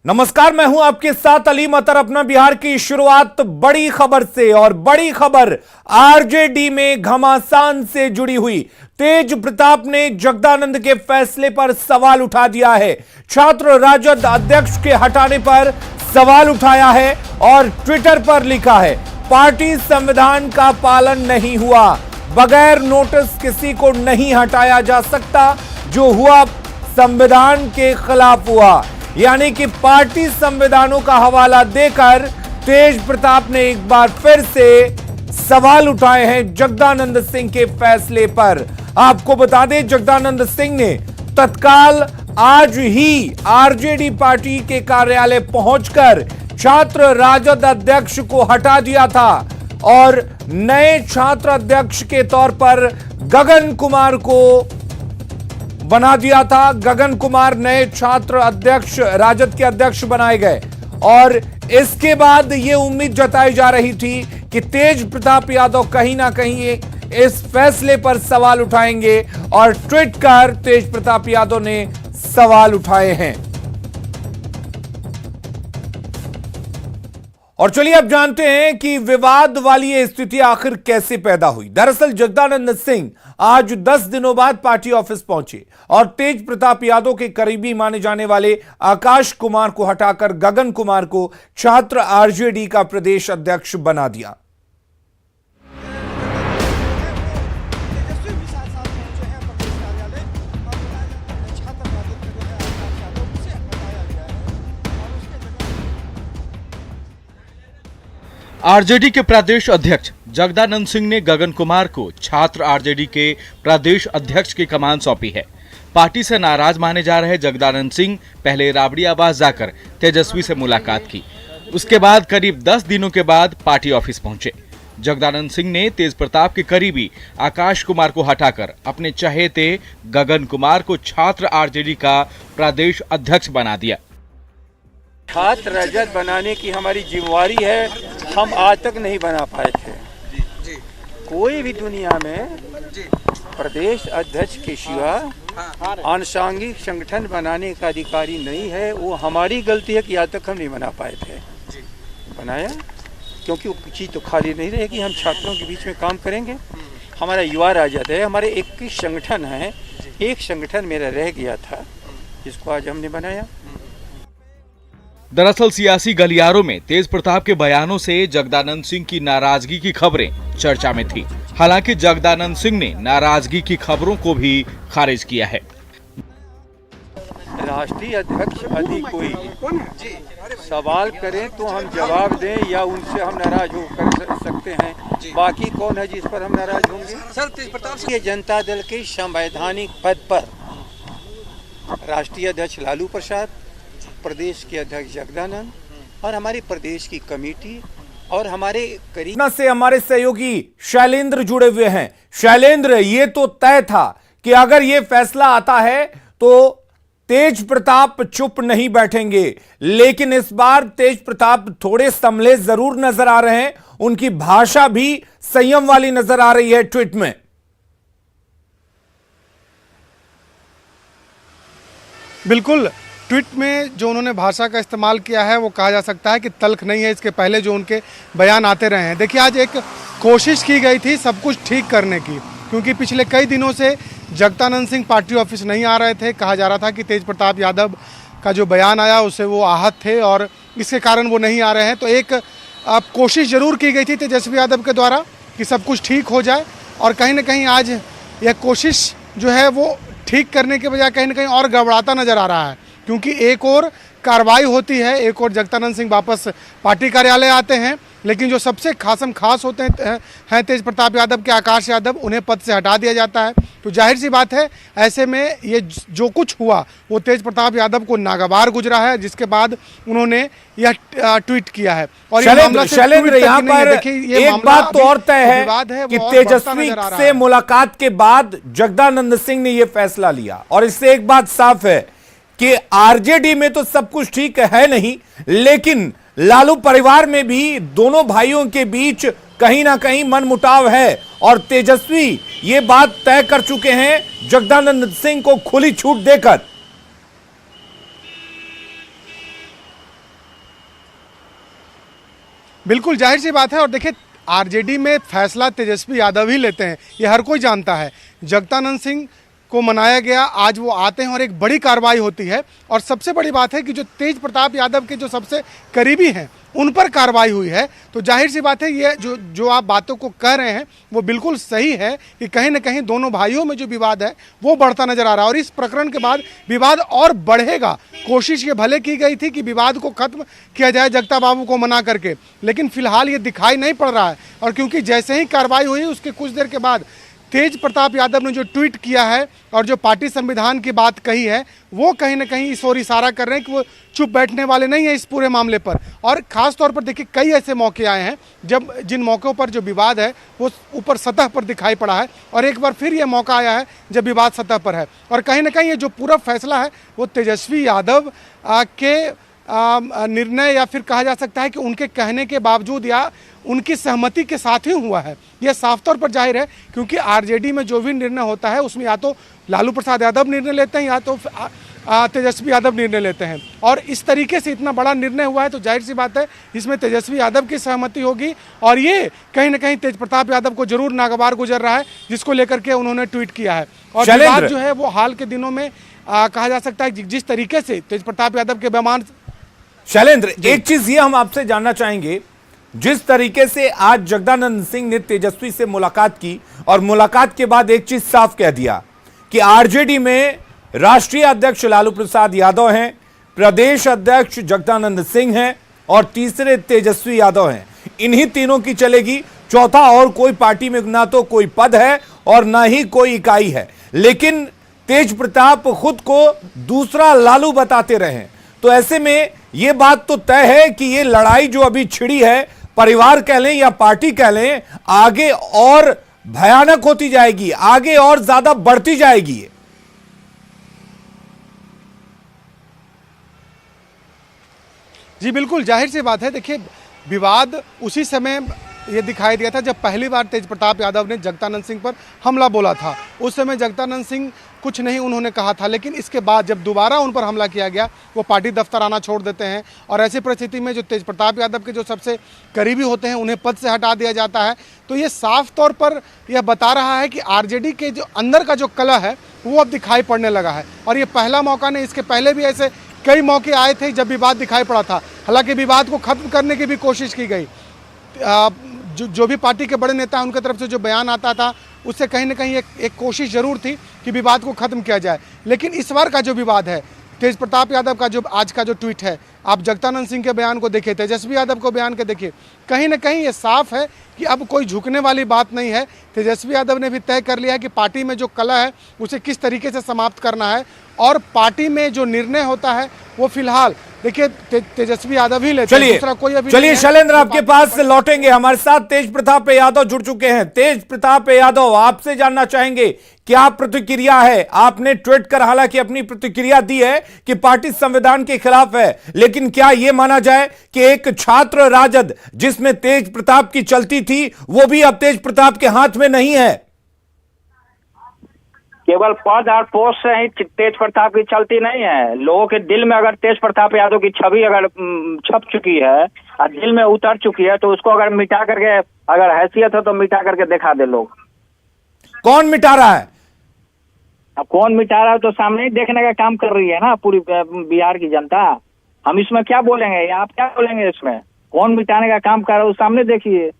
नमस्कार, मैं हूं आपके साथ अली मतर। अपना बिहार की शुरुआत बड़ी खबर से, और बड़ी खबर आरजेडी में घमासान से जुड़ी हुई। तेज प्रताप ने जगदानंद के फैसले पर सवाल उठा दिया है। छात्र राजद अध्यक्ष के हटाने पर सवाल उठाया है और ट्विटर पर लिखा है, पार्टी संविधान का पालन नहीं हुआ, बगैर नोटिस किसी को नहीं हटाया जा सकता, जो हुआ संविधान के खिलाफ हुआ। यानी कि पार्टी संविधानों का हवाला देकर तेज प्रताप ने एक बार फिर से सवाल उठाए हैं जगदानंद सिंह के फैसले पर। आपको बता दें, जगदानंद सिंह ने तत्काल आज ही आरजेडी पार्टी के कार्यालय पहुंचकर छात्र राजद अध्यक्ष को हटा दिया था और नए छात्र अध्यक्ष के तौर पर गगन कुमार को बना दिया था। गगन कुमार नए छात्र अध्यक्ष राजद के अध्यक्ष बनाए गए और इसके बाद यह उम्मीद जताई जा रही थी कि तेज प्रताप यादव कहीं ना कहीं इस फैसले पर सवाल उठाएंगे और ट्वीट कर तेज प्रताप यादव ने सवाल उठाए हैं। और चलिए अब जानते हैं कि विवाद वाली यह स्थिति आखिर कैसे पैदा हुई। दरअसल जगदानंद सिंह आज 10 दिनों बाद पार्टी ऑफिस पहुंचे और तेज प्रताप यादव के करीबी माने जाने वाले आकाश कुमार को हटाकर गगन कुमार को छात्र आरजेडी का प्रदेश अध्यक्ष बना दिया। आरजेडी के प्रदेश अध्यक्ष जगदानंद सिंह ने गगन कुमार को छात्र आरजेडी के प्रदेश अध्यक्ष की कमान सौंपी है। पार्टी से नाराज माने जा रहे जगदानंद सिंह पहले राबड़ी आवास जाकर तेजस्वी से मुलाकात की। उसके बाद करीब 10 दिनों के बाद पार्टी ऑफिस पहुंचे। जगदानंद सिंह ने तेज प्रताप के करीबी आकाश कुमार को हटाकर अपने चहेते गगन कुमार को छात्र आरजेडी का प्रदेश अध्यक्ष बना दिया। छात्र राजद बनाने की हमारी जिम्मेवारी है, हम आज तक नहीं बना पाए थे। कोई भी दुनिया में प्रदेश अध्यक्ष के सिवा आनुषंगिक संगठन बनाने का अधिकारी नहीं है। वो हमारी गलती है कि आज तक हम नहीं बना पाए थे। बनाया क्योंकि वो चीज़ तो खाली नहीं रहेगी, हम छात्रों के बीच में काम करेंगे। हमारा युवा राजद है, हमारे 21 संगठन हैं, एक संगठन मेरा रह गया था जिसको आज हमने बनाया। दरअसल सियासी गलियारों में तेज प्रताप के बयानों से जगदानंद सिंह की नाराजगी की खबरें चर्चा में थी। हालांकि जगदानंद सिंह ने नाराजगी की खबरों को भी खारिज किया है। राष्ट्रीय अध्यक्ष यदि कोई सवाल करें तो हम जवाब दें या उनसे हम नाराज हो कर सकते हैं। बाकी कौन है जिस पर हम नाराज होंगे? सर, तेज प्रताप सिंह जनता दल के संवैधानिक पद पर राष्ट्रीय अध्यक्ष लालू प्रसाद, प्रदेश के अध्यक्ष जगदानंद और हमारे प्रदेश की कमेटी और हमारे करीब से हमारे सहयोगी शैलेंद्र जुड़े हुए हैं। शैलेंद्र, ये तो तय था कि अगर ये फैसला आता है तो तेज प्रताप चुप नहीं बैठेंगे, लेकिन इस बार तेज प्रताप थोड़े संभले जरूर नजर आ रहे हैं। उनकी भाषा भी संयम वाली नजर आ रही है ट्वीट में। बिल्कुल, ट्वीट में जो उन्होंने भाषा का इस्तेमाल किया है वो कहा जा सकता है कि तल्ख नहीं है। इसके पहले जो उनके बयान आते रहे हैं, देखिए आज एक कोशिश की गई थी सब कुछ ठीक करने की, क्योंकि पिछले कई दिनों से जगदानंद सिंह पार्टी ऑफिस नहीं आ रहे थे। कहा जा रहा था कि तेज प्रताप यादव का जो बयान आया उससे वो आहत थे और इसके कारण वो नहीं आ रहे हैं। तो एक कोशिश ज़रूर की गई थी तेजस्वी यादव के द्वारा कि सब कुछ ठीक हो जाए, और कहीं ना कहीं आज यह कोशिश जो है वो ठीक करने के बजाय कहीं ना कहीं और गड़बड़ाता नज़र आ रहा है। क्योंकि एक और कार्रवाई होती है, एक और जगदानंद सिंह वापस पार्टी कार्यालय आते हैं, लेकिन जो सबसे खास होते हैं तेज प्रताप यादव के आकाश यादव, उन्हें पद से हटा दिया जाता है। तो जाहिर सी बात है, ऐसे में ये जो कुछ हुआ वो तेज प्रताप यादव को नागवार गुजरा है, जिसके बाद उन्होंने यह ट्वीट किया है। और शैलेंद्र, यहाँ पर एक बात तो और तय है कि तेजस्वी से मुलाकात के बाद जगदानंद सिंह ने यह फैसला लिया, और इससे एक बात साफ है कि आरजेडी में तो सब कुछ ठीक है नहीं, लेकिन लालू परिवार में भी दोनों भाइयों के बीच कहीं ना कहीं मनमुटाव है और तेजस्वी ये बात तय कर चुके हैं जगदानंद सिंह को खुली छूट देकर। बिल्कुल जाहिर सी बात है। और देखिए आरजेडी में फैसला तेजस्वी यादव ही लेते हैं, ये हर कोई जानता है। जगदानंद सिंह को मनाया गया, आज वो आते हैं और एक बड़ी कार्रवाई होती है। और सबसे बड़ी बात है कि जो तेज प्रताप यादव के जो सबसे करीबी हैं उन पर कार्रवाई हुई है। तो जाहिर सी बात है ये जो आप बातों को कह रहे हैं वो बिल्कुल सही है कि कहीं ना कहीं दोनों भाइयों में जो विवाद है वो बढ़ता नजर आ रहा है। और इस प्रकरण के बाद विवाद और बढ़ेगा। कोशिश ये भले की गई थी कि विवाद को खत्म किया जाए जगता बाबू को मना करके, लेकिन फिलहाल ये दिखाई नहीं पड़ रहा है। और क्योंकि जैसे ही कार्रवाई हुई उसके कुछ देर के बाद तेज प्रताप यादव ने जो ट्वीट किया है और जो पार्टी संविधान की बात कही है वो कहीं ना कहीं इस ओर इशारा कर रहे हैं कि वो चुप बैठने वाले नहीं है इस पूरे मामले पर। और ख़ास तौर पर देखिए कई ऐसे मौके आए हैं जब जिन मौक़ों पर जो विवाद है वो ऊपर सतह पर दिखाई पड़ा है, और एक बार फिर ये मौका आया है जब विवाद सतह पर है। और कहीं ना कहीं ये जो पूरा फैसला है वो तेजस्वी यादव के निर्णय या फिर कहा जा सकता है कि उनके कहने के बावजूद या उनकी सहमति के साथ ही हुआ है। यह साफ तौर पर जाहिर है क्योंकि आरजेडी में जो भी निर्णय होता है उसमें या तो लालू प्रसाद यादव निर्णय लेते हैं या तो तेजस्वी यादव निर्णय लेते हैं। और इस तरीके से इतना बड़ा निर्णय हुआ है तो जाहिर सी बात है इसमें तेजस्वी यादव की सहमति होगी। और ये कहीं ना कहीं तेज प्रताप यादव को जरूर नागवार गुजर रहा है, जिसको लेकर के उन्होंने ट्वीट किया है। और विवाद जो है वो हाल के दिनों में कहा जा सकता है जिस तरीके से तेज प्रताप यादव के बेमान। शैलेंद्र, एक चीज ये हम आपसे जानना चाहेंगे, जिस तरीके से आज जगदानंद सिंह ने तेजस्वी से मुलाकात की और मुलाकात के बाद एक चीज साफ कह दिया कि आरजेडी में राष्ट्रीय अध्यक्ष लालू प्रसाद यादव हैं, प्रदेश अध्यक्ष जगदानंद सिंह हैं और तीसरे तेजस्वी यादव हैं। इन्हीं तीनों की चलेगी, चौथा और कोई पार्टी में ना तो कोई पद है और ना ही कोई इकाई है। लेकिन तेज प्रताप खुद को दूसरा लालू बताते रहे। तो ऐसे में यह बात तो तय है कि ये लड़ाई जो अभी छिड़ी है, परिवार कह लें या पार्टी कह लें, आगे और भयानक होती जाएगी, आगे और ज्यादा बढ़ती जाएगी। जी बिल्कुल जाहिर सी बात है। देखिए विवाद उसी समय ये दिखाई दिया था जब पहली बार तेज प्रताप यादव ने जगदानंद सिंह पर हमला बोला था। उस समय जगदानंद सिंह कुछ नहीं उन्होंने कहा था, लेकिन इसके बाद जब दोबारा उन पर हमला किया गया वो पार्टी दफ्तर आना छोड़ देते हैं। और ऐसी परिस्थिति में जो तेज प्रताप यादव के जो सबसे करीबी होते हैं उन्हें पद से हटा दिया जाता है। तो ये साफ तौर पर यह बता रहा है कि आरजेडी के जो अंदर का जो कलह है वो अब दिखाई पड़ने लगा है। और ये पहला मौका नहीं, इसके पहले भी ऐसे कई मौके आए थे जब विवाद दिखाई पड़ा था। हालांकि विवाद को खत्म करने की भी कोशिश की गई। जो भी पार्टी के बड़े नेता हैं उनकी तरफ से जो बयान आता था उससे कहीं ना कहीं एक कोशिश जरूर थी कि विवाद को खत्म किया जाए। लेकिन इस बार का जो विवाद है, तेज प्रताप यादव का जो आज का जो ट्वीट है, आप जगदानंद सिंह के बयान को देखिए, तेजस्वी यादव को बयान के देखिए, कहीं ना कहीं ये साफ है कि अब कोई झुकने वाली बात नहीं है। तेजस्वी यादव ने भी तय कर लिया है कि पार्टी में जो कलह है उसे किस तरीके से समाप्त करना है। और पार्टी में जो निर्णय होता है वो फिलहाल देखिए तेजस्वी यादव ही लेते हैं, दूसरा कोई अभी। चलिए शैलेंद्र, आपके पास लौटेंगे। हमारे साथ तेज प्रताप यादव जुड़ चुके हैं। तेज प्रताप यादव, आपसे जानना चाहेंगे क्या प्रतिक्रिया है। आपने ट्वीट कर हालांकि अपनी प्रतिक्रिया दी है कि पार्टी संविधान के खिलाफ है, लेकिन क्या यह माना जाए कि एक छात्र राजद जिसमें तेज प्रताप की चलती थी वो भी अब तेज प्रताप के हाथ में नहीं है? केवल पद और पोस्ट से ही तेज प्रताप की चलती नहीं है। लोगों के दिल में अगर तेज प्रताप यादव की छवि अगर छप चुकी है और दिल में उतर चुकी है तो उसको अगर मिटा करके, अगर हैसियत हो तो मिटा करके दिखा दे लोग। कौन मिटा रहा है? अब कौन मिटा रहा है तो सामने ही देखने का काम कर रही है ना पूरी बिहार की जनता। हम इसमें क्या बोलेंगे, आप क्या बोलेंगे? इसमें कौन मिटाने का काम कर रहा है वो सामने देखिए।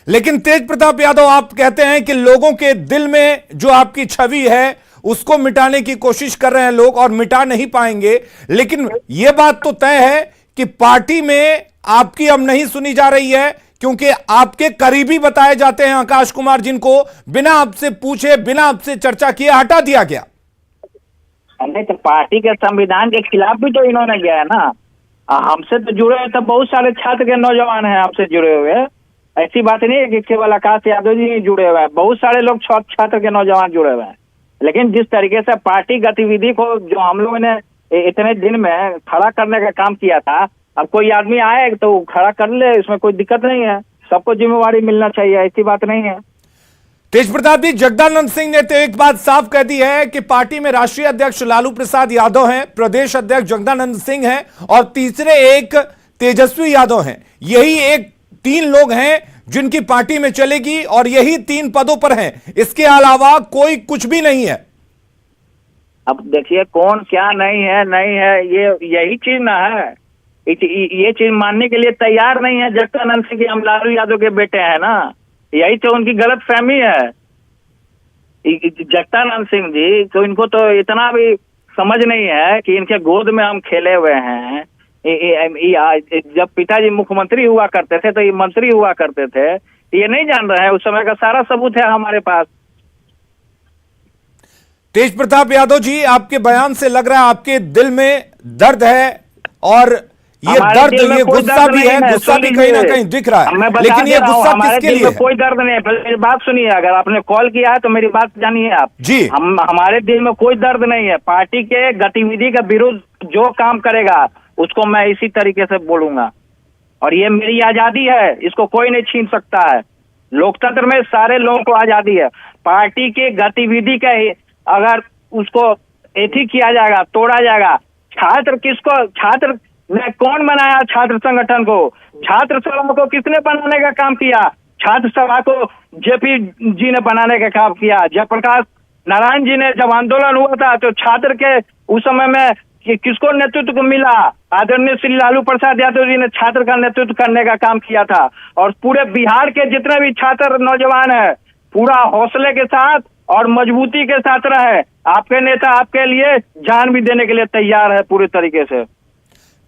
लेकिन तेज प्रताप यादव, आप कहते हैं कि लोगों के दिल में जो आपकी छवि है उसको मिटाने की कोशिश कर रहे हैं लोग और मिटा नहीं पाएंगे। लेकिन यह बात तो तय है कि पार्टी में आपकी अब नहीं सुनी जा रही है, क्योंकि आपके करीबी बताए जाते हैं आकाश कुमार, जिनको बिना आपसे पूछे, बिना आपसे चर्चा किए हटा दिया गया। नहीं तो पार्टी के संविधान के खिलाफ भी तो इन्होंने गया है ना। हमसे तो जुड़े हैं तो बहुत सारे छात्र के नौजवान हैं हमसे जुड़े हुए। ऐसी बात नहीं है कि केवल आकाश यादव जी जुड़े हुए हैं, बहुत सारे लोग छात्र के नौजवान जुड़े हुए हैं। लेकिन जिस तरीके से पार्टी गतिविधि को जो हम लोगों ने इतने दिन में खड़ा करने का काम किया था, अब कोई आदमी आए तो खड़ा कर ले, इसमें कोई दिक्कत नहीं है। सबको जिम्मेवारी मिलना चाहिए, ऐसी बात नहीं है। तेज प्रताप जी, जगदानंद सिंह ने तो एक बात साफ कह दी है कि पार्टी में राष्ट्रीय अध्यक्ष लालू प्रसाद यादव हैं, प्रदेश अध्यक्ष जगदानंद सिंह हैं और तीसरे एक तेजस्वी यादव हैं। यही एक 3 लोग हैं जिनकी पार्टी में चलेगी और यही 3 पदों पर हैं, इसके अलावा कोई कुछ भी नहीं है। अब देखिए कौन क्या नहीं है ये यही चीज ना है। ये चीज मानने के लिए तैयार नहीं है जगदानंद सिंह कि हम लालू यादव के बेटे हैं ना। यही तो उनकी गलत फहमी है। जगदानंद सिंह जी तो इनको तो इतना भी समझ नहीं है कि इनके गोद में हम खेले हुए हैं। जब पिताजी मुख्यमंत्री हुआ करते थे तो ये मंत्री हुआ करते थे, ये नहीं जान रहे हैं। उस समय का सारा सबूत है हमारे पास। तेज प्रताप यादव जी, आपके बयान से लग रहा है आपके दिल में दर्द है और ये दर्द, ये गुस्सा भी है, गुस्सा भी कहीं ना कहीं दिख रहा है, लेकिन ये गुस्सा किसके लिए है? कोई दर्द नहीं है। मेरी बात सुनिए, अगर आपने कॉल किया है तो मेरी बात जानिए आप जी। हमारे दिल में कोई दर्द नहीं है। पार्टी के गतिविधि के विरुद्ध जो काम करेगा उसको मैं इसी तरीके से बोलूंगा, और ये मेरी आजादी है, इसको कोई नहीं छीन सकता है। लोकतंत्र में सारे लोगों को आजादी है। पार्टी के गतिविधि का अगर उसको एथी किया जाएगा, तोड़ा जाएगा, छात्र ने कौन बनाया? छात्र संगठन को, छात्र सभा को किसने बनाने का काम किया? छात्र सभा को जेपी जी ने बनाने का काम किया। जयप्रकाश नारायण जी ने जब आंदोलन हुआ था तो छात्र के उस समय में किसको नेतृत्व मिला? आदरणीय श्री लालू प्रसाद यादव जी ने छात्र का नेतृत्व करने का काम किया था। और पूरे बिहार के जितने भी छात्र नौजवान है, पूरा हौसले के साथ और मजबूती के साथ रहे। आपके नेता आपके लिए जान भी देने के लिए तैयार है पूरे तरीके से।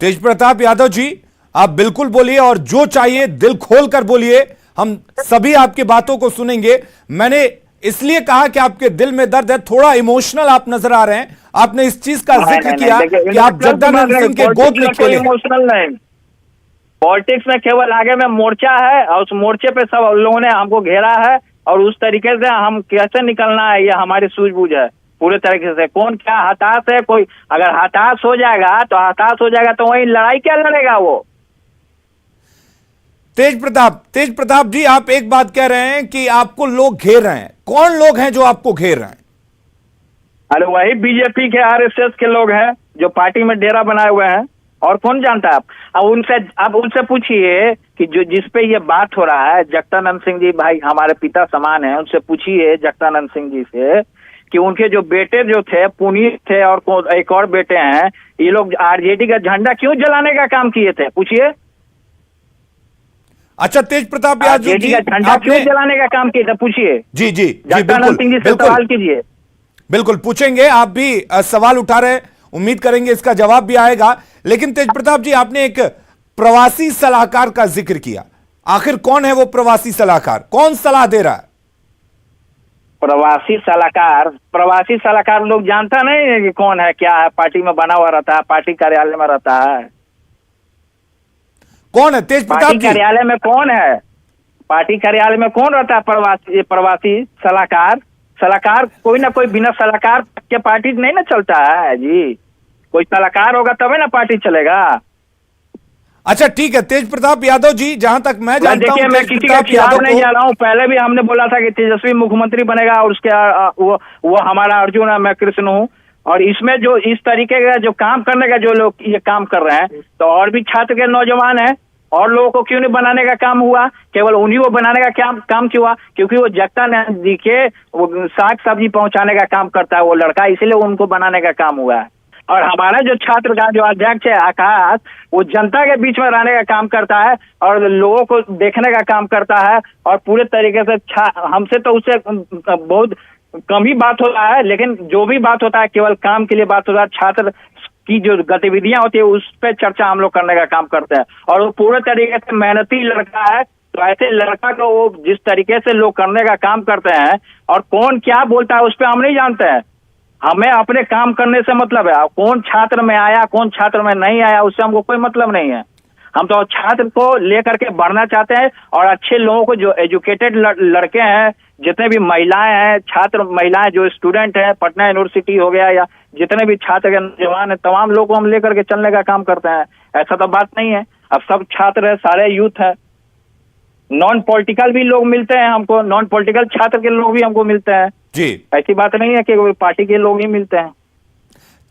तेज प्रताप यादव जी, आप बिल्कुल बोलिए और जो चाहिए दिल खोल कर बोलिए, हम सभी आपकी बातों को सुनेंगे। मैंने इसलिए कहा कि आपके दिल में दर्द है, थोड़ा इमोशनल आप नजर आ रहे हैं। आपने इस चीज का जिक्र किया कि आप जगदानंद सिंह के गोद में खेले। इमोशनल नहीं, पॉलिटिक्स में केवल आगे में मोर्चा है और उस मोर्चे पे सब लोगों ने हमको घेरा है और उस तरीके से हम कैसे निकलना है ये हमारी सूझबूझ है पूरे तरीके से। कौन क्या हताश है, कोई अगर हताश हो जाएगा तो वही लड़ाई क्या लड़ेगा वो। तेज प्रताप जी, आप एक बात कह रहे हैं कि आपको लोग घेर रहे हैं। कौन लोग हैं जो आपको घेर रहे हैं? अरे वही बीजेपी के आरएसएस के लोग हैं जो पार्टी में डेरा बनाए हुए हैं, और कौन जानता है। अब उनसे पूछिए कि जो जिसपे ये बात हो रहा है, जगदानंद सिंह जी भाई हमारे पिता समान है, उनसे पूछिए जगदानंद सिंह जी से कि उनके जो बेटे जो थे, पुनीत थे और एक और बेटे हैं, ये लोग आरजेडी का झंडा क्यों जलाने का काम किए थे? पूछिए। अच्छा तेज प्रताप यादव जी, का झंडा क्यों जलाने का काम किए थे? पूछिए। जी जी, जगदानंद सिंह जी से सवाल कीजिए। बिल्कुल पूछेंगे, आप भी सवाल उठा रहे, उम्मीद करेंगे इसका जवाब भी आएगा। लेकिन तेज प्रताप जी, आपने एक प्रवासी सलाहकार का जिक्र किया। आखिर कौन है वो प्रवासी सलाहकार? कौन सलाह दे रहा है? प्रवासी सलाहकार लोग जानता नहीं है कि कौन है, क्या है। पार्टी में बना हुआ रहता है, पार्टी कार्यालय में रहता है। कौन है तेज प्रताप जी? कार्यालय में कौन है? पार्टी कार्यालय में कौन रहता है? प्रवासी सलाहकार कोई ना कोई, बिना सलाहकार के पार्टी नहीं ना चलता है जी। कोई सलाहकार होगा तभी ना पार्टी चलेगा। अच्छा ठीक है तेज प्रताप यादव जी, जहां तक मैं जानता हूं, मैं किसी के खिलाफ नहीं जा रहा हूं। पहले भी हमने बोला था कि तेजस्वी मुख्यमंत्री बनेगा और उसके वो हमारा अर्जुन है, मैं कृष्ण हूं। और इसमें जो इस तरीके का जो काम करने का जो लोग ये काम कर रहे हैं, तो और भी छात्र के नौजवान हैं, और लोगों को क्यों नहीं बनाने का काम हुआ? केवल उन्हीं को बनाने का काम क्यों हुआ? क्योंकि वो जगदानंद जी के साग सब्जी पहुंचाने का काम करता है वो लड़का, इसीलिए उनको बनाने का काम हुआ है। और हमारा जो छात्र का जो अध्यक्ष है आकाश, वो जनता के बीच में रहने का काम करता है और लोगों को देखने का काम करता है, और पूरे तरीके से हमसे तो उससे बहुत कम ही बात होता है, लेकिन जो भी बात होता है केवल काम के लिए बात होता है। छात्र की जो गतिविधियां होती है उस पर चर्चा हम लोग करने का काम करते हैं, और वो पूरे तरीके से मेहनती लड़का है। तो ऐसे लड़का को वो जिस तरीके से लोग करने का काम करते हैं, और कौन क्या बोलता है उस पर हम नहीं जानते हैं। हमें अपने काम करने से मतलब है। कौन छात्र में आया, कौन छात्र में नहीं आया, उससे हमको कोई मतलब नहीं है। हम तो छात्र को लेकर के बढ़ना चाहते हैं, और अच्छे लोगों को, जो एजुकेटेड लड़के हैं, जितने भी महिलाएं हैं, छात्र महिलाएं जो स्टूडेंट हैं, पटना यूनिवर्सिटी हो गया, या जितने भी छात्र के नौजवान है, तमाम लोगों को हम लेकर के चलने का काम करते हैं। ऐसा तो बात नहीं है। अब सब छात्र है, सारे यूथ है। नॉन पॉलिटिकल भी लोग मिलते हैं हमको, नॉन पॉलिटिकल छात्र के लोग भी हमको मिलते हैं जी। ऐसी बात नहीं है कि पार्टी के लोग ही मिलते हैं।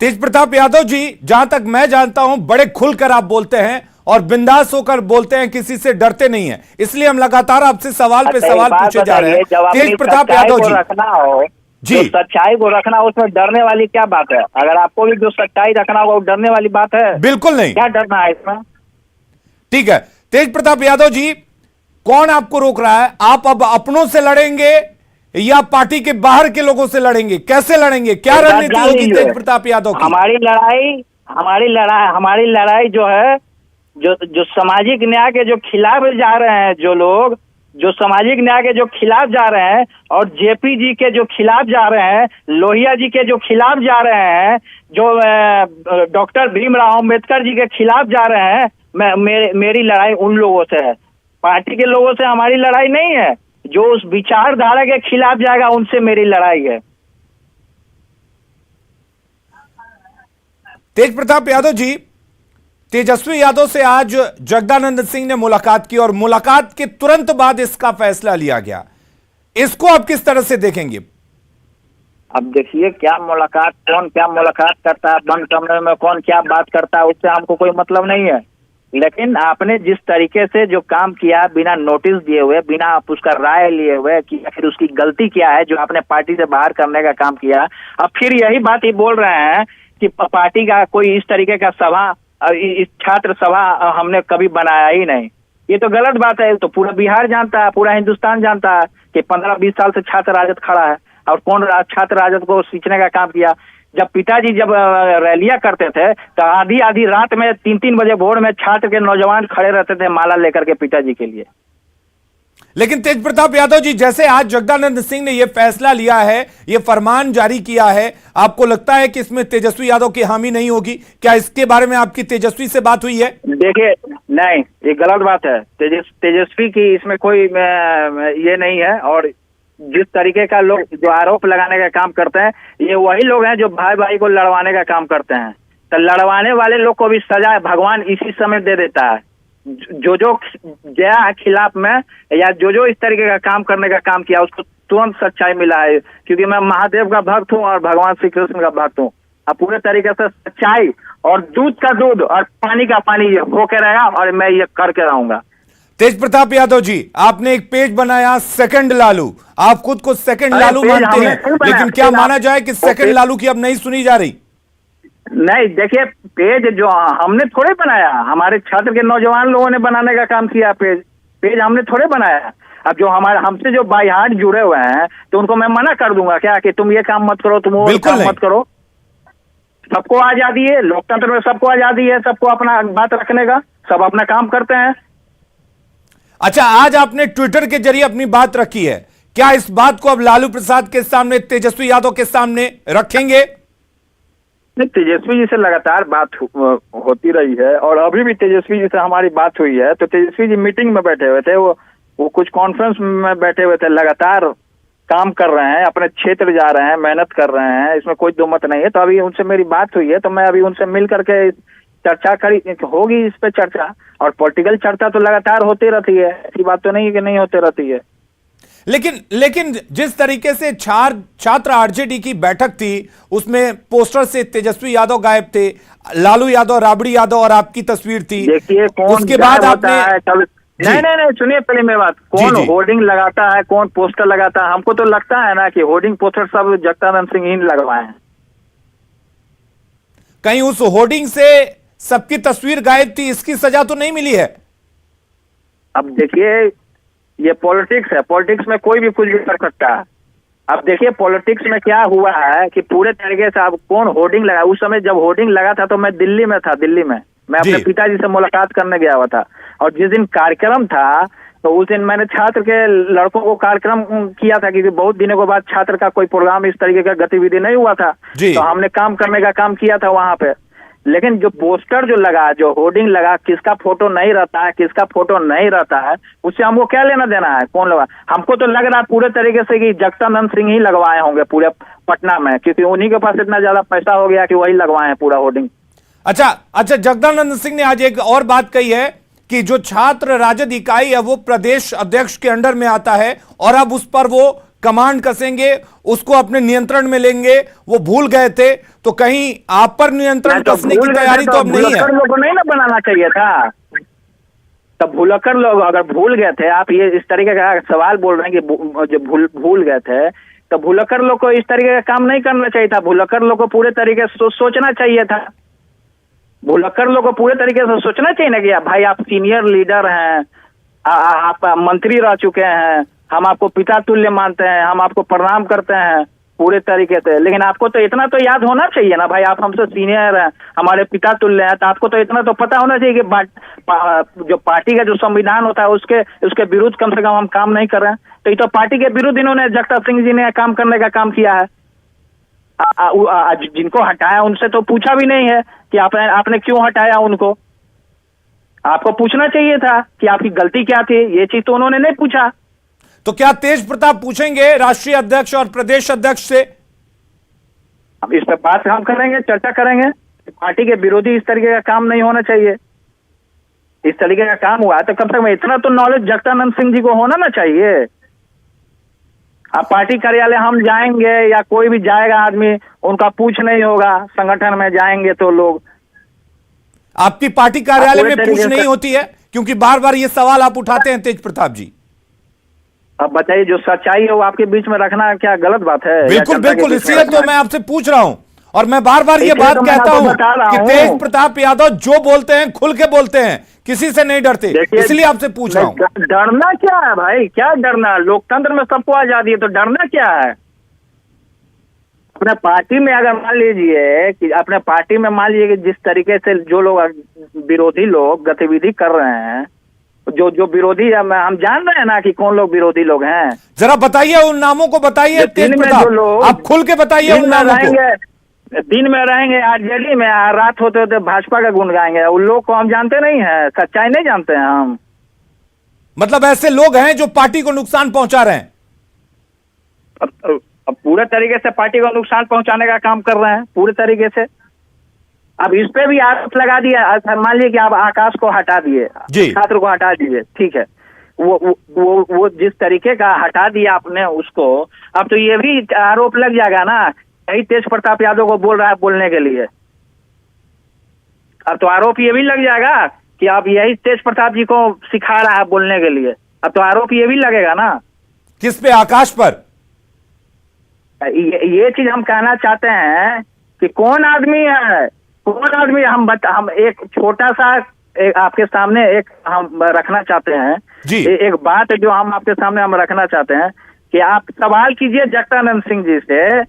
तेज प्रताप यादव जी, जहां तक मैं जानता हूं, बड़े खुलकर आप बोलते हैं, और बिंदास होकर बोलते हैं, किसी से डरते नहीं है। इसलिए हम लगातार आपसे सवाल पे सवाल पूछे जा रहे हैं। तेज प्रताप यादव जी, रखना हो जी, जो सच्चाई को रखना हो, उसमें डरने वाली क्या बात है? अगर आपको भी जो सच्चाई रखना होगा, वो डरने वाली बात है? बिल्कुल नहीं, क्या डरना है इसमें? ठीक है। तेज प्रताप यादव जी, कौन आपको रोक रहा है? आप अब अपनों से लड़ेंगे या पार्टी के बाहर के लोगों से लड़ेंगे? कैसे लड़ेंगे? क्या रणनीति होगी तेज प्रताप यादव की? हमारी लड़ाई जो है, जो सामाजिक न्याय के जो खिलाफ जा रहे हैं, जो लोग जो सामाजिक न्याय के जो खिलाफ जा रहे हैं, और जेपी जी के जो खिलाफ जा रहे हैं, लोहिया जी के जो खिलाफ जा रहे हैं, जो डॉक्टर भीमराव अंबेडकर जी के खिलाफ जा रहे हैं, मेरी लड़ाई उन लोगों से है। पार्टी के लोगों से हमारी लड़ाई नहीं है। जो उस विचारधारा के खिलाफ जाएगा, उनसे मेरी लड़ाई है। तेज प्रताप यादव जी, तेजस्वी यादव से आज जगदानंद सिंह ने मुलाकात की और मुलाकात के तुरंत बाद इसका फैसला लिया गया। इसको आप किस तरह से देखेंगे? अब देखिए, कौन क्या मुलाकात करता है, बंद कमरे में कौन क्या बात करता है, उससे हमको कोई मतलब नहीं है। लेकिन आपने जिस तरीके से जो काम किया, बिना नोटिस दिए हुए, बिना आप उसका राय लिए हुए, कि आखिर उसकी गलती क्या है जो आपने पार्टी से बाहर करने का काम किया, अब फिर यही बात ही बोल रहे हैं कि पार्टी का कोई इस तरीके का सभा, इस छात्र सभा हमने कभी बनाया ही नहीं। ये तो गलत बात है। तो पूरा बिहार जानता है, पूरा हिंदुस्तान जानता है कि 15-20 साल से छात्र राजद खड़ा है, और कौन छात्र राजद को सींचने का काम किया। जब पिताजी जब रैलियां करते थे, तो आधी रात में 3-3 बजे भोर में छात्र के नौजवान खड़े रहते थे माला लेकर के पिताजी के लिए। लेकिन तेज प्रताप यादव जी, जैसे आज जगदानंद सिंह ने यह फैसला लिया है, यह फरमान जारी किया है, आपको लगता है कि इसमें तेजस्वी यादव की हामी नहीं होगी? क्या इसके बारे में आपकी तेजस्वी से बात हुई है? देखिए, नहीं, ये गलत बात है। तेजस्वी की इसमें कोई ये नहीं है। और जिस तरीके का लोग जो आरोप लगाने का काम करते हैं, ये वही लोग हैं जो भाई भाई को लड़वाने का काम करते हैं। तो लड़वाने वाले लोग को भी सजा भगवान इसी समय दे देता है। जो गया है खिलाफ में, या जो इस तरीके का काम करने का काम किया, उसको तुरंत सच्चाई मिला है। क्योंकि मैं महादेव का भक्त हूँ और भगवान श्री कृष्ण का भक्त हूँ। अब पूरे तरीके से सच्चाई और दूध का दूध और पानी का पानी होके रहेगा, और मैं ये करके रहूंगा। तेज प्रताप यादव जी, आपने एक पेज बनाया सेकंड लालू, आप खुद को सेकंड लालू मानते हैं, लेकिन क्या माना जाए कि सेकंड लालू की अब नहीं सुनी जा रही? नहीं, देखिए, पेज जो हमने थोड़े बनाया, हमारे छात्र के नौजवान लोगों ने बनाने का काम किया। पेज हमने थोड़े बनाया। अब जो हमसे जो बाई हार्ट जुड़े हुए हैं, तो उनको मैं मना कर दूंगा क्या कि तुम ये काम मत करो, तुम वो काम मत करो? सबको आजादी है, लोकतंत्र में सबको आजादी है, सबको अपना बात रखने का, सब अपना काम करते हैं। अच्छा, आज आपने ट्विटर के जरिए अपनी बात रखी है, क्या इस बात को अब लालू प्रसाद के सामने, तेजस्वी यादव के सामने रखेंगे? नहीं, तेजस्वी जी से लगातार बात होती रही है, और अभी भी तेजस्वी जी से हमारी बात हुई है। तो तेजस्वी जी मीटिंग में बैठे हुए थे, वो कुछ कॉन्फ्रेंस में बैठे हुए थे, लगातार काम कर रहे हैं, अपने क्षेत्र जा रहे हैं, मेहनत कर रहे हैं, इसमें कोई दो मत नहीं है। तो अभी उनसे मेरी बात हुई है, तो मैं अभी उनसे मिल करके चर्चा होगी इस पे चर्चा। और पॉलिटिकल चर्चा तो लगातार होती रहती है, ऐसी बात तो नहीं है कि नहीं होती रहती है। लेकिन जिस तरीके से छात्र आरजेडी की बैठक थी, उसमें पोस्टर से तेजस्वी यादव गायब थे, लालू यादव, राबड़ी यादव और आपकी तस्वीर थी। देखिए, कौन उसके बाद आपने नहीं, सुनिए पहले मेरी बात। कौन होर्डिंग लगाता है, कौन पोस्टर लगाता है? हमको तो लगता है ना कि होर्डिंग पोस्टर सब जगदानंद सिंह ही लगवाए हैं। कहीं उस होर्डिंग से सबकी तस्वीर गायब थी, इसकी सजा तो नहीं मिली है? अब देखिए, ये पॉलिटिक्स है, पॉलिटिक्स में कोई भी कुछ भी कर सकता है। अब देखिए, पॉलिटिक्स में क्या हुआ है कि पूरे तरीके से अब कौन होर्डिंग लगा। उस समय जब होर्डिंग लगा था, तो मैं दिल्ली में था। दिल्ली में मैं अपने पिताजी से मुलाकात करने गया हुआ था, और जिस दिन कार्यक्रम था, तो उस दिन मैंने छात्र के लड़कों को कार्यक्रम किया था, क्योंकि बहुत दिनों के बाद छात्र का कोई प्रोग्राम इस तरीके का गतिविधि नहीं हुआ था। तो हमने काम करने का काम किया था वहां पे। लेकिन जो पोस्टर जो लगा, जो होर्डिंग लगा, किसका फोटो नहीं रहता है, किसका फोटो नहीं रहता है, उससे हमको क्या लेना देना है? कौन लगा? हमको तो लग रहा है पूरे तरीके से कि जगदानंद सिंह ही लगवाए होंगे पूरे पटना में, क्योंकि उन्हीं के पास इतना ज्यादा पैसा हो गया कि वही लगवाए हैं पूरा होर्डिंग। अच्छा, जगदानंद सिंह ने आज एक और बात कही है कि जो छात्र राजद इकाई है, वो प्रदेश अध्यक्ष के अंडर में आता है, और अब उस पर वो कमांड कसेंगे, उसको अपने नियंत्रण में लेंगे। वो भूल गए थे, तो कहीं आप पर नियंत्रण कसने की तैयारी तो अब नहीं है। लोगों को नहीं ना बनाना चाहिए था। तब भूलक्कर लोग अगर भूल गए थे, आप ये इस तरीके का सवाल बोल रहे हैं कि जो भूल गए थे, तो भूलक्कर लोग को इस तरीके का काम नहीं करना चाहिए था। भूलक्कर लोग को पूरे तरीके से सोचना चाहिए था। भूलक्कर लोग को पूरे तरीके से सोचना चाहिए ना कि भाई आप सीनियर लीडर हैं, आप मंत्री रह चुके हैं, हम आपको पिता तुल्य मानते हैं, हम आपको प्रणाम करते हैं पूरे तरीके से। लेकिन आपको तो इतना तो याद होना चाहिए ना भाई, आप हमसे सीनियर हैं, हमारे पिता तुल्य हैं, तो आपको तो इतना तो पता होना चाहिए कि जो पार्टी का जो संविधान होता है उसके विरुद्ध कम से कम हम काम नहीं कर रहे हैं। तो ये तो पार्टी के विरुद्ध इन्होंने जगताप सिंह जी ने काम करने का काम किया है। जिनको हटाया उनसे तो पूछा भी नहीं है कि आपने क्यों हटाया उनको। आपको पूछना चाहिए था कि आपकी गलती क्या थी, ये चीज तो उन्होंने नहीं पूछा। तो क्या तेज प्रताप पूछेंगे राष्ट्रीय अध्यक्ष और प्रदेश अध्यक्ष से? अब इस पर बात हम करेंगे, चर्चा करेंगे। पार्टी के विरोधी इस तरीके का काम नहीं होना चाहिए। इस तरीके का काम हुआ है तो कम से कम इतना तो नॉलेज जगदानंद सिंह जी को होना ना चाहिए। अब पार्टी कार्यालय हम जाएंगे या कोई भी जाएगा आदमी, उनका पूछ नहीं होगा। संगठन में जाएंगे तो लोग, आपकी पार्टी कार्यालय में पूछ नहीं होती है? क्योंकि बार बार ये सवाल आप उठाते हैं तेज प्रताप जी। अब बताइए, जो सच्चाई है वो आपके बीच में रखना क्या गलत बात है? बिल्कुल बिल्कुल, इसलिए तो मैं आपसे पूछ रहा हूं और मैं बार बार ये बात कहता हूं कि तेज प्रताप यादव जो बोलते हैं खुल के बोलते हैं, किसी से नहीं डरते, इसलिए आपसे पूछ रहा हूं। डरना क्या है भाई, क्या डरना? लोकतंत्र में सबको आजादी है, तो डरना क्या है? अपने पार्टी में अगर मान लीजिए कि अपने पार्टी में मान लीजिए कि जिस तरीके से जो लोग विरोधी लोग गतिविधि कर रहे हैं, जो विरोधी हम जान रहे हैं ना कि कौन लोग विरोधी लोग हैं। जरा बताइए उन नामों को, बताइए तेज प्रताप, आप खुल के बताइए उन नामों को। दिन में रहेंगे आरजेडी में, रात होते होते भाजपा का गुण गाएंगे। उन लोग को हम जानते नहीं है, सच्चाई नहीं जानते हैं हम। मतलब ऐसे लोग हैं जो पार्टी को नुकसान पहुंचा रहे हैं। अब पूरे तरीके से पार्टी को नुकसान पहुंचाने का काम कर रहे हैं पूरे तरीके से। अब इस पे भी आरोप लगा दिया। मान लीजिए कि आप आकाश को हटा दिए, छात्र को हटा दीजिए, ठीक है, वो जिस तरीके का हटा दिया आपने उसको, अब तो ये भी आरोप लग जाएगा ना, यही तेज प्रताप यादव को बोल रहा है बोलने के लिए। अब तो आरोप ये भी लग जाएगा कि आप यही तेज प्रताप जी को सिखा रहा है बोलने के लिए। अब तो आरोप ये भी लगेगा ना। किस पे? आकाश पर? ये चीज हम कहना चाहते हैं कि कौन आदमी है, कौन आदमी। हम एक छोटा सा आपके सामने एक हम रखना चाहते हैं जी। एक बात जो हम आपके सामने हम रखना चाहते हैं कि आप सवाल कीजिए जगदानंद सिंह जी से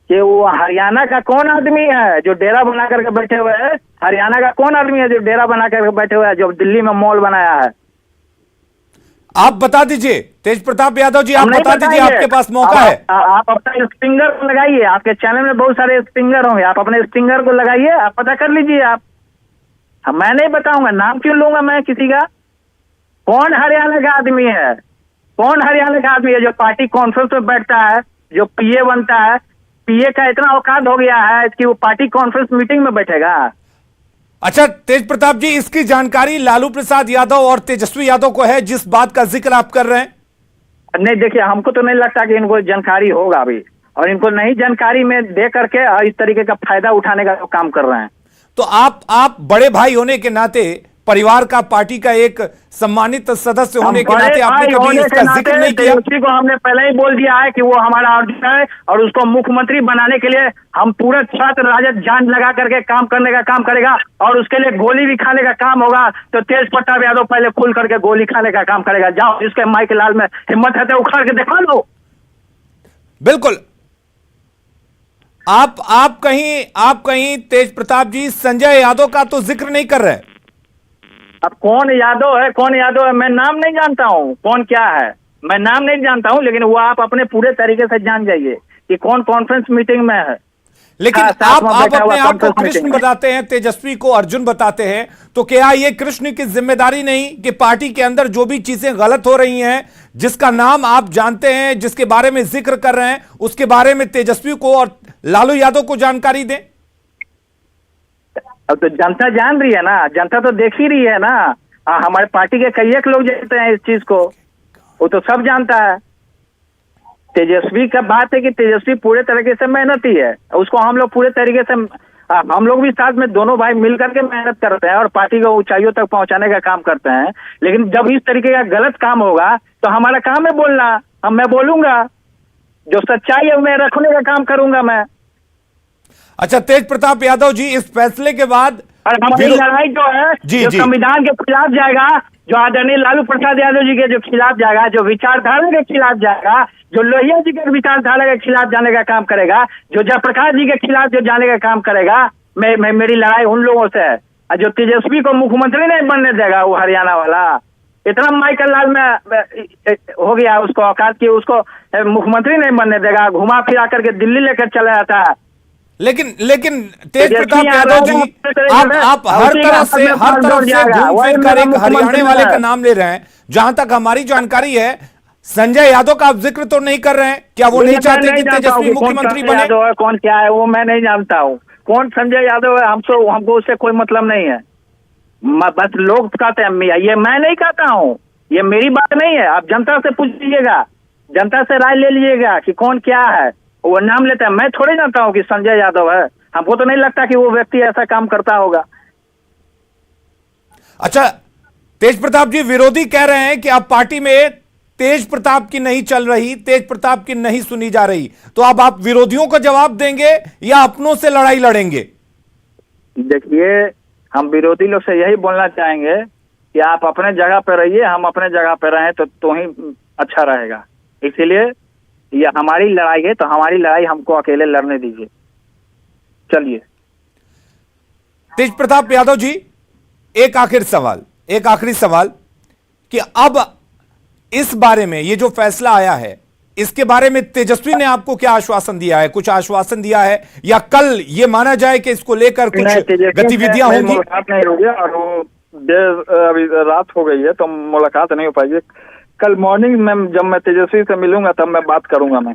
कि वो हरियाणा का कौन आदमी है जो डेरा बना करके बैठे हुए है। हरियाणा का कौन आदमी है जो डेरा बना करके बैठे हुए है, जो दिल्ली में मॉल बनाया है? आप बता दीजिए तेज प्रताप यादव जी, आप बता दीजिए, आपके पास मौका है। आप अपना स्टिंगर को लगाइए, आपके चैनल में बहुत सारे स्टिंगर होंगे, आप अपने स्टिंगर को लगाइए, आप पता कर लीजिए। आप मैं नहीं बताऊंगा, नाम क्यों लूंगा मैं किसी का? कौन हरियाणा का आदमी है, कौन हरियाणा का आदमी है जो पार्टी कॉन्फ्रेंस में बैठता है, जो पीए बनता है? पीए का इतना औकात हो गया है कि वो पार्टी कॉन्फ्रेंस मीटिंग में बैठेगा। अच्छा तेज प्रताप जी, इसकी जानकारी लालू प्रसाद यादव और तेजस्वी यादव को है जिस बात का जिक्र आप कर रहे हैं? नहीं, देखिए, हमको तो नहीं लगता कि इनको जानकारी होगा अभी, और इनको नहीं जानकारी में दे करके इस तरीके का फायदा उठाने का काम कर रहे हैं। तो आप बड़े भाई होने के नाते, परिवार का, पार्टी का एक सम्मानित सदस्य होने के नाते आपने कभी इसका जिक्र नहीं किया? तेजस्वी को हमने पहले ही बोल दिया है कि वो हमारा अर्जुन है और उसको मुख्यमंत्री बनाने के लिए हम पूरे छात्र राजद जान लगा करके काम करने का काम करेगा, और उसके लिए गोली भी खाने का काम होगा तो तेज प्रताप यादव पहले खुल करके गोली खाने का काम करेगा। जाओ, जिसके माइक लाल में हिम्मत है तो उखाड़ के दिखा लो। बिल्कुल। आप कहीं तेज प्रताप जी संजय यादव का तो जिक्र नहीं कर रहे। अब कौन यादव है, कौन यादव है, मैं नाम नहीं जानता हूँ, कौन क्या है मैं नाम नहीं जानता हूँ, लेकिन वो आप अपने पूरे तरीके से जान जाइए कि कौन कॉन्फ्रेंस मीटिंग में है। लेकिन आप अपने आप को कृष्ण बताते हैं, तेजस्वी को अर्जुन बताते हैं, तो क्या ये कृष्ण की जिम्मेदारी नहीं कि पार्टी के अंदर जो भी चीजें गलत हो रही हैं, जिसका नाम आप जानते हैं, जिसके बारे में जिक्र कर रहे हैं, उसके बारे में तेजस्वी को और लालू यादव को जानकारी दें? अब तो जनता जान रही है ना, जनता तो देख ही रही है ना। हमारे पार्टी के कई एक लोग जानते हैं इस चीज को, वो तो सब जानता है। तेजस्वी का बात है कि तेजस्वी पूरे तरीके से मेहनती है, उसको हम लोग पूरे तरीके से हम लोग भी साथ में दोनों भाई मिल करके मेहनत करते हैं और पार्टी को ऊंचाइयों तक पहुंचाने का काम करते हैं। लेकिन जब इस तरीके का गलत काम होगा तो हमारा काम है बोलना। मैं बोलूंगा, जो सच्चाई है मैं रखने का काम करूंगा मैं। अच्छा, तेज प्रताप यादव जी, इस फैसले के बाद और हमारी लड़ाई जो है जो संविधान के खिलाफ जाएगा, जो आदरणीय लालू प्रसाद यादव जी के जो खिलाफ जाएगा, जो विचारधारा के खिलाफ जाएगा, जो लोहिया जी के विचारधारा के खिलाफ जाने का काम करेगा, जो जयप्रकाश जी के खिलाफ जो जाने का काम करेगा, मेरी लड़ाई उन लोगों से है। और जो तेजस्वी को मुख्यमंत्री नहीं बनने देगा, वो हरियाणा वाला इतना माइकल लाल में हो गया उसको औकात की, उसको मुख्यमंत्री नहीं बनने देगा। घुमा फिरा करके दिल्ली लेकर चला जाता है। लेकिन तेज प्रताप यादव जी, आप हर तरफ से घूम फिर कर एक हरियाणा वाले का नाम ले रहे हैं। जहां तक हमारी जानकारी है, संजय यादव का आप जिक्र तो नहीं कर रहे हैं। क्या वो नहीं चाहते कि तेजस्वी मुख्यमंत्री बने? कौन क्या है वो मैं नहीं जानता हूँ। कौन संजय यादव है, हमको उससे कोई मतलब नहीं है। बस लोग कहते हैं, ये मैं नहीं कहता हूँ, ये मेरी बात नहीं है। आप जनता से पूछ लीजिएगा, जनता से राय ले लीजिएगा कि कौन क्या है। वो नाम लेता है, मैं थोड़ी जानता हूँ कि संजय यादव है। हमको तो नहीं लगता कि वो व्यक्ति ऐसा काम करता होगा। अच्छा, तेज प्रताप जी, विरोधी कह रहे हैं कि आप पार्टी में तेज प्रताप की नहीं चल रही, तेज प्रताप की नहीं सुनी जा रही, तो अब आप विरोधियों को जवाब देंगे या अपनों से लड़ाई लड़ेंगे? देखिए, हम विरोधी लोग से यही बोलना चाहेंगे कि आप अपने जगह पर रहिए, हम अपने जगह पर रहें तो ही अच्छा रहेगा। इसीलिए ये हमारी लड़ाई है, तो हमारी लड़ाई हमको अकेले लड़ने दीजिए। चलिए। तेज प्रताप यादव जी, एक आखिरी सवाल कि अब इस बारे में, ये जो फैसला आया है, इसके बारे में तेजस्वी ने आपको क्या आश्वासन दिया है? कुछ आश्वासन दिया है या कल ये माना जाए कि इसको लेकर कुछ गतिविधियां होंगी? मुलाकात नहीं होगी और वो देर अभी रात हो गई है तो मुलाकात नहीं हो पाएगी। कल मॉर्निंग में जब मैं तेजस्वी से मिलूंगा तब मैं बात करूंगा मैं।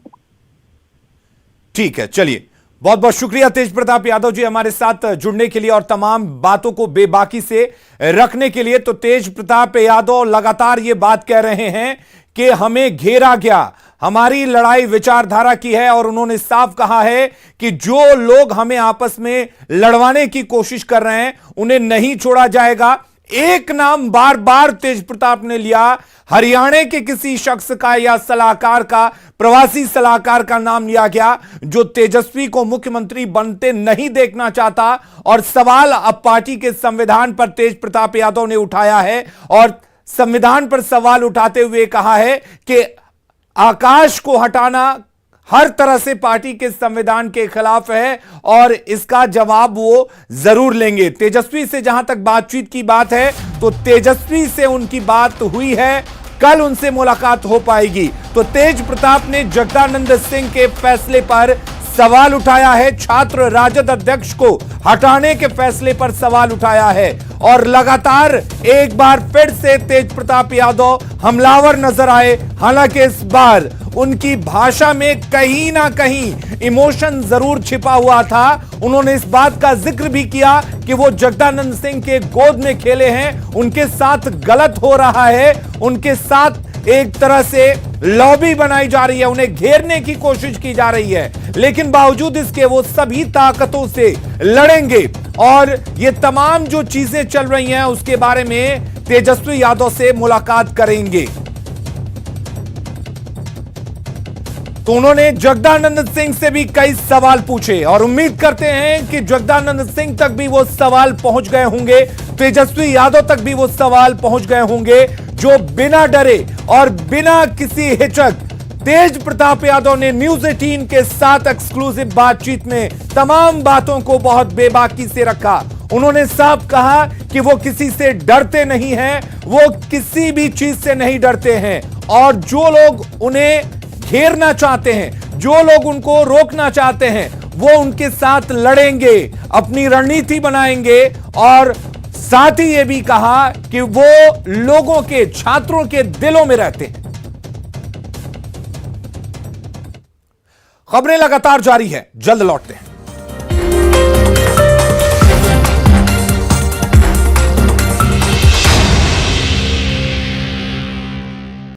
ठीक है, चलिए, बहुत बहुत शुक्रिया तेज प्रताप यादव जी हमारे साथ जुड़ने के लिए और तमाम बातों को बेबाकी से रखने के लिए। तो तेज प्रताप यादव लगातार ये बात कह रहे हैं कि हमें घेरा गया, हमारी लड़ाई विचारधारा की है, और उन्होंने साफ कहा है कि जो लोग हमें आपस में लड़वाने की कोशिश कर रहे हैं उन्हें नहीं छोड़ा जाएगा। एक नाम बार बार तेज प्रताप ने लिया, हरियाणा के किसी शख्स का या सलाहकार का, प्रवासी सलाहकार का नाम लिया गया जो तेजस्वी को मुख्यमंत्री बनते नहीं देखना चाहता। और सवाल अब पार्टी के संविधान पर तेज प्रताप यादव ने उठाया है और संविधान पर सवाल उठाते हुए कहा है कि आकाश को हटाना हर तरह से पार्टी के संविधान के खिलाफ है और इसका जवाब वो जरूर लेंगे। तेजस्वी से जहां तक बातचीत की बात है तो तेजस्वी से उनकी बात हुई है, कल उनसे मुलाकात हो पाएगी। तो तेज प्रताप ने जगदानंद सिंह के फैसले पर सवाल उठाया है, छात्र राजद अध्यक्ष को हटाने के फैसले पर सवाल उठाया है और लगातार एक बार फिर से तेज प्रताप यादव हमलावर नजर आए। हालांकि इस बार उनकी भाषा में कहीं ना कहीं इमोशन जरूर छिपा हुआ था। उन्होंने इस बात का जिक्र भी किया कि वो जगदानंद सिंह के गोद में खेले हैं, उनके साथ गलत हो रहा है, उनके साथ एक तरह से लॉबी बनाई जा रही है, उन्हें घेरने की कोशिश की जा रही है। लेकिन बावजूद इसके वो सभी ताकतों से लड़ेंगे और ये तमाम जो चीजें चल रही हैं उसके बारे में तेजस्वी यादव से मुलाकात करेंगे। तो उन्होंने जगदानंद सिंह से भी कई सवाल पूछे और उम्मीद करते हैं कि जगदानंद सिंह तक भी वो सवाल पहुंच गए होंगे, तेजस्वी यादव तक भी वो सवाल पहुंच गए होंगे, जो बिना डरे और बिना किसी हिचक तेज प्रताप यादव ने न्यूज 18 के साथ एक्सक्लूसिव बातचीत में तमाम बातों को बहुत बेबाकी से रखा। उन्होंने साफ कहा कि वो किसी से डरते नहीं हैं, वो किसी भी चीज से नहीं डरते हैं और जो लोग उन्हें घेरना चाहते हैं, जो लोग उनको रोकना चाहते हैं, वो उनके साथ लड़ेंगे, अपनी रणनीति बनाएंगे। और साथ ही ये भी कहा कि वो लोगों के, छात्रों के दिलों में रहते हैं। खबरें लगातार जारी है, जल्द लौटते हैं।